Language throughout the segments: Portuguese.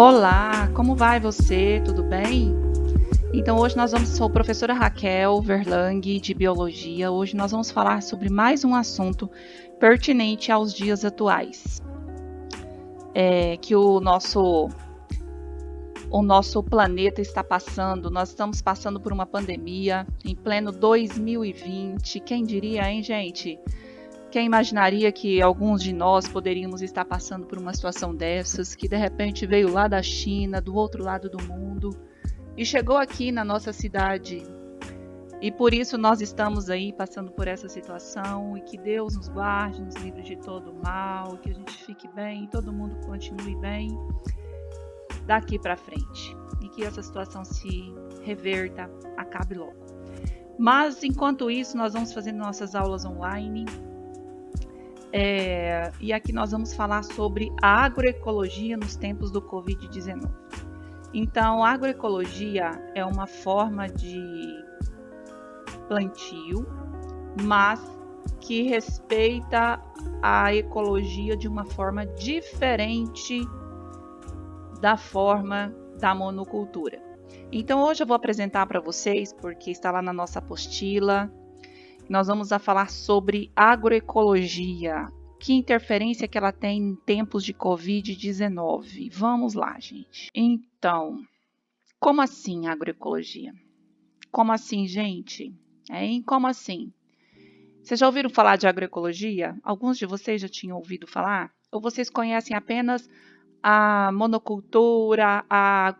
Olá, como vai você? Tudo bem? Então hoje sou a professora Raquel Verlang de Biologia. Hoje nós vamos falar sobre mais um assunto pertinente aos dias atuais. Que o nosso planeta está passando. Nós estamos passando por uma pandemia em pleno 2020. Quem diria, hein, gente? Quem imaginaria que alguns de nós poderíamos estar passando por uma situação dessas, que de repente veio lá da China, do outro lado do mundo, e chegou aqui na nossa cidade. E por isso nós estamos aí passando por essa situação, e que Deus nos guarde, nos livre de todo mal, que a gente fique bem, todo mundo continue bem daqui para frente, e que essa situação se reverta, acabe logo. Mas enquanto isso, nós vamos fazendo nossas aulas online. E aqui nós vamos falar sobre a agroecologia nos tempos do Covid-19. Então, a agroecologia é uma forma de plantio, mas que respeita a ecologia de uma forma diferente da forma da monocultura. Então, hoje eu vou apresentar para vocês, porque está lá na nossa apostila, nós vamos falar sobre agroecologia, que interferência que ela tem em tempos de Covid-19. Vamos lá, gente. Então, como assim agroecologia? Como assim, gente? Como assim? Vocês já ouviram falar de agroecologia? Alguns de vocês já tinham ouvido falar? Ou vocês conhecem apenas a monocultura,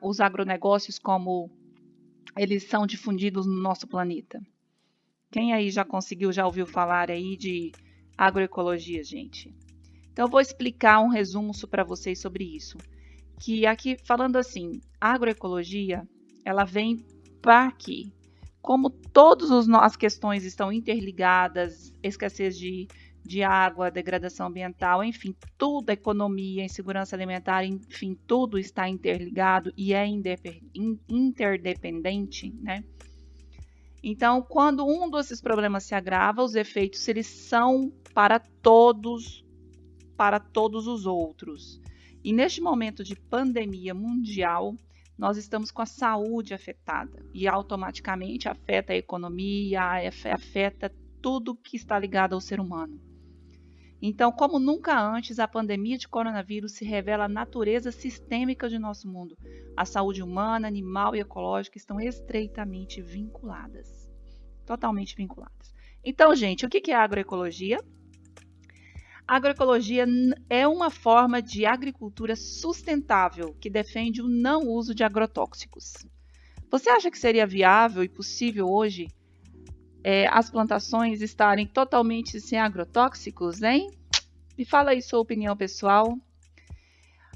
os agronegócios como eles são difundidos no nosso planeta? Quem aí já ouviu falar aí de agroecologia, gente? Então, eu vou explicar um resumo para vocês sobre isso. Que aqui, falando assim, a agroecologia, ela vem para quê? Como todas as questões estão interligadas, escassez de água, degradação ambiental, enfim, tudo, economia, insegurança alimentar, enfim, tudo está interligado e é interdependente, né? Então, quando um desses problemas se agrava, os efeitos eles são para todos os outros. E neste momento de pandemia mundial, nós estamos com a saúde afetada e automaticamente afeta a economia, afeta tudo que está ligado ao ser humano. Então, como nunca antes, a pandemia de coronavírus se revela a natureza sistêmica de nosso mundo. A saúde humana, animal e ecológica estão estreitamente vinculadas. Totalmente vinculadas. Então, gente, o que é agroecologia? A agroecologia é uma forma de agricultura sustentável que defende o não uso de agrotóxicos. Você acha que seria viável e possível hoje as plantações estarem totalmente sem agrotóxicos, hein? Me fala aí sua opinião pessoal.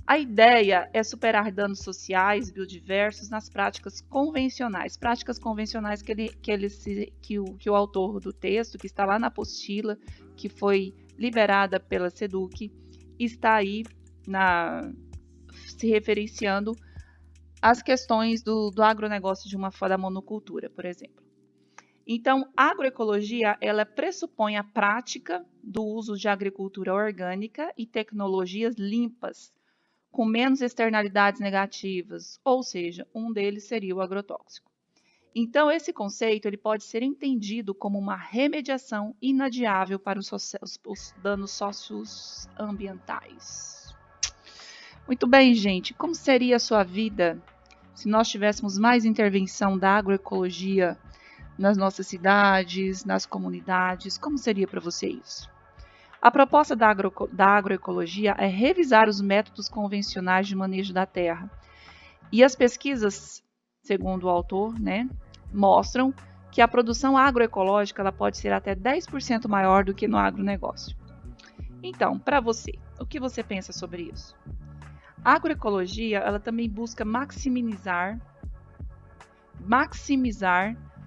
A ideia é superar danos sociais, biodiversos nas práticas convencionais. Práticas convencionais que o autor do texto, que está lá na apostila, que foi liberada pela SEDUC, está aí se referenciando às questões do agronegócio da monocultura, por exemplo. Então, a agroecologia, ela pressupõe a prática do uso de agricultura orgânica e tecnologias limpas, com menos externalidades negativas, ou seja, um deles seria o agrotóxico. Então, esse conceito ele pode ser entendido como uma remediação inadiável para os danos socioambientais. Muito bem, gente, como seria a sua vida se nós tivéssemos mais intervenção da agroecologia nas nossas cidades, nas comunidades? Como seria para você isso? A proposta da agroecologia é revisar os métodos convencionais de manejo da terra. E as pesquisas, segundo o autor, mostram que a produção agroecológica ela pode ser até 10% maior do que no agronegócio. Então, para você, o que você pensa sobre isso? A agroecologia ela também busca maximizar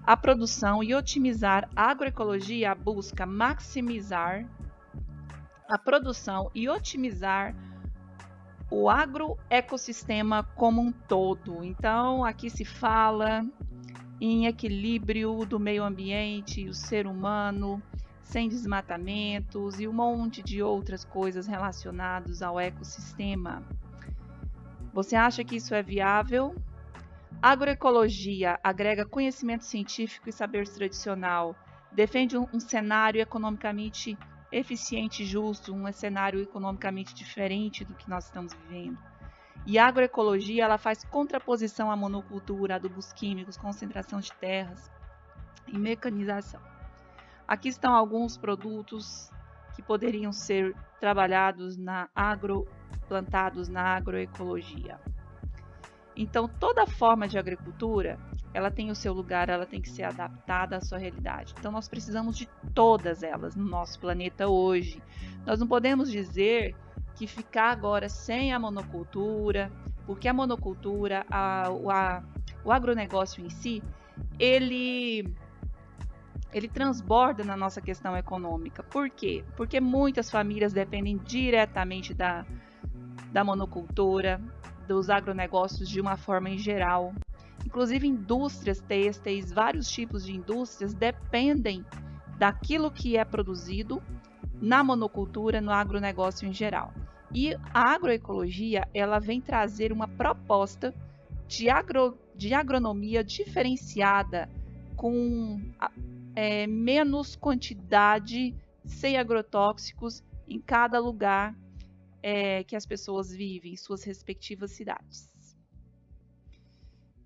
a produção e otimizar. A agroecologia busca maximizar a produção e otimizar o agroecossistema como um todo. Então, aqui se fala em equilíbrio do meio ambiente e o ser humano, sem desmatamentos e um monte de outras coisas relacionadas ao ecossistema. Você acha que isso é viável? Agroecologia agrega conhecimento científico e saber tradicional, defende um cenário economicamente eficiente e justo, um cenário economicamente diferente do que nós estamos vivendo. E a agroecologia ela faz contraposição à monocultura, adubos químicos, concentração de terras e mecanização. Aqui estão alguns produtos que poderiam ser trabalhados plantados na agroecologia. Então, toda forma de agricultura, ela tem o seu lugar, ela tem que ser adaptada à sua realidade. Então, nós precisamos de todas elas no nosso planeta hoje. Nós não podemos dizer que ficar agora sem a monocultura, porque a monocultura, o agronegócio em si, ele transborda na nossa questão econômica. Por quê? Porque muitas famílias dependem diretamente da monocultura, dos agronegócios de uma forma em geral. Inclusive indústrias têxteis, vários tipos de indústrias dependem daquilo que é produzido na monocultura, no agronegócio em geral. E a agroecologia, ela vem trazer uma proposta de agronomia diferenciada, com menos quantidade, sem agrotóxicos em cada lugar que as pessoas vivem em suas respectivas cidades.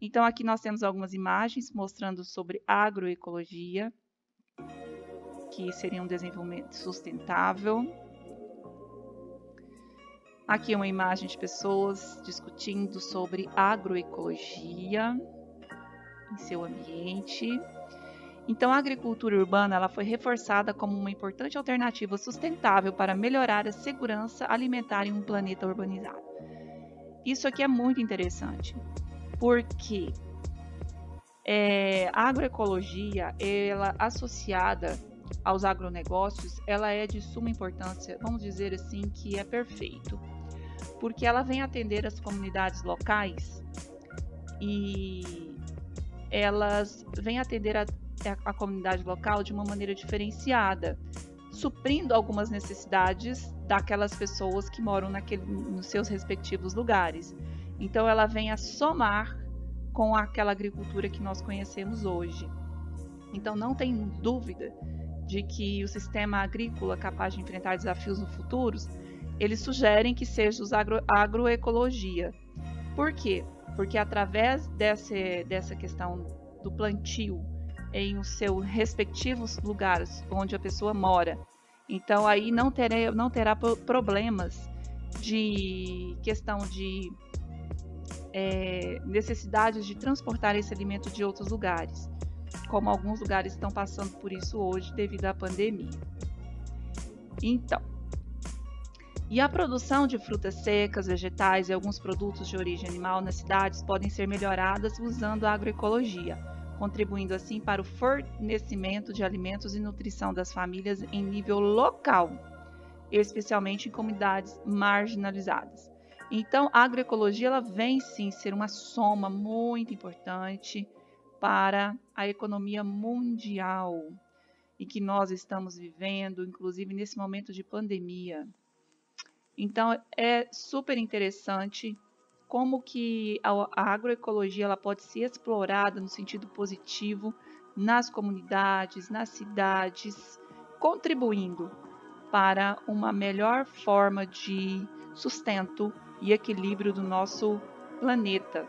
Então, aqui nós temos algumas imagens mostrando sobre agroecologia, que seria um desenvolvimento sustentável. Aqui uma imagem de pessoas discutindo sobre agroecologia em seu ambiente. Então, a agricultura urbana ela foi reforçada como uma importante alternativa sustentável para melhorar a segurança alimentar em um planeta urbanizado. Isso aqui é muito interessante, porque a agroecologia, ela associada aos agronegócios, ela é de suma importância, vamos dizer assim, que é perfeito, porque ela vem atender as comunidades locais e elas vêm atender a comunidade local de uma maneira diferenciada, suprindo algumas necessidades daquelas pessoas que moram nos seus respectivos lugares. Então, ela vem a somar com aquela agricultura que nós conhecemos hoje. Então, não tem dúvida de que o sistema agrícola capaz de enfrentar desafios no futuro, eles sugerem que seja a agroecologia. Por quê? Porque através dessa questão do plantio em os seus respectivos lugares onde a pessoa mora, então aí não terá problemas de questão de necessidades de transportar esse alimento de outros lugares, como alguns lugares estão passando por isso hoje devido à pandemia. Então, e a produção de frutas secas, vegetais e alguns produtos de origem animal nas cidades podem ser melhoradas usando a agroecologia, contribuindo assim para o fornecimento de alimentos e nutrição das famílias em nível local, especialmente em comunidades marginalizadas. Então, a agroecologia ela vem sim ser uma soma muito importante para a economia mundial e que nós estamos vivendo, inclusive nesse momento de pandemia. Então, é super interessante como que a agroecologia ela pode ser explorada no sentido positivo nas comunidades, nas cidades, contribuindo para uma melhor forma de sustento e equilíbrio do nosso planeta,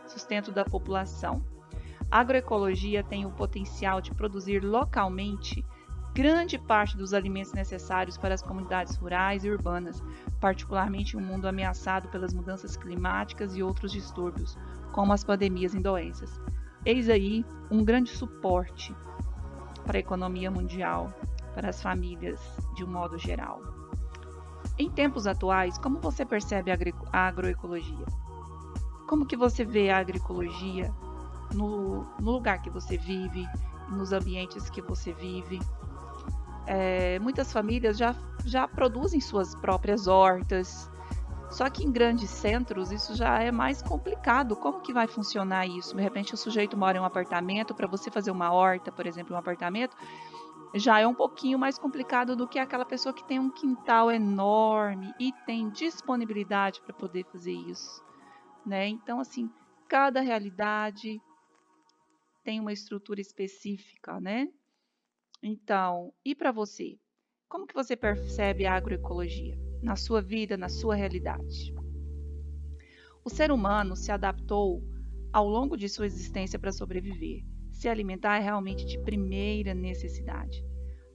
sustento da população. A agroecologia tem o potencial de produzir localmente grande parte dos alimentos necessários para as comunidades rurais e urbanas, particularmente em um mundo ameaçado pelas mudanças climáticas e outros distúrbios, como as pandemias e doenças. Eis aí um grande suporte para a economia mundial, para as famílias de um modo geral. Em tempos atuais, como você percebe a agroecologia? Como que você vê a agroecologia no lugar que você vive, nos ambientes que você vive? Muitas famílias já produzem suas próprias hortas, só que em grandes centros isso já é mais complicado. Como que vai funcionar isso? De repente o sujeito mora em um apartamento, para você fazer uma horta, por exemplo, em um apartamento, já é um pouquinho mais complicado do que aquela pessoa que tem um quintal enorme e tem disponibilidade para poder fazer isso. né? Então, assim, cada realidade tem uma estrutura específica, né? Então, e para você? Como que você percebe a agroecologia na sua vida, na sua realidade? O ser humano se adaptou ao longo de sua existência para sobreviver. Se alimentar é realmente de primeira necessidade.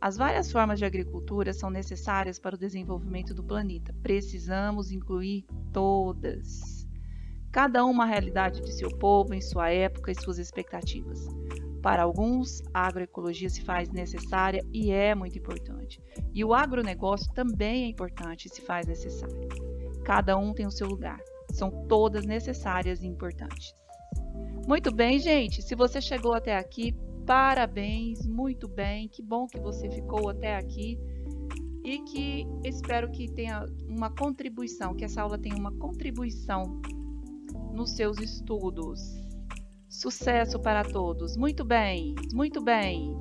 As várias formas de agricultura são necessárias para o desenvolvimento do planeta. Precisamos incluir todas. Cada uma a realidade de seu povo, em sua época e suas expectativas. Para alguns, a agroecologia se faz necessária e é muito importante. E o agronegócio também é importante e se faz necessário. Cada um tem o seu lugar. São todas necessárias e importantes. Muito bem, gente. Se você chegou até aqui, parabéns, muito bem. Que bom que você ficou até aqui e que espero que tenha uma contribuição, que essa aula tenha uma contribuição nos seus estudos. Sucesso para todos. Muito bem, muito bem.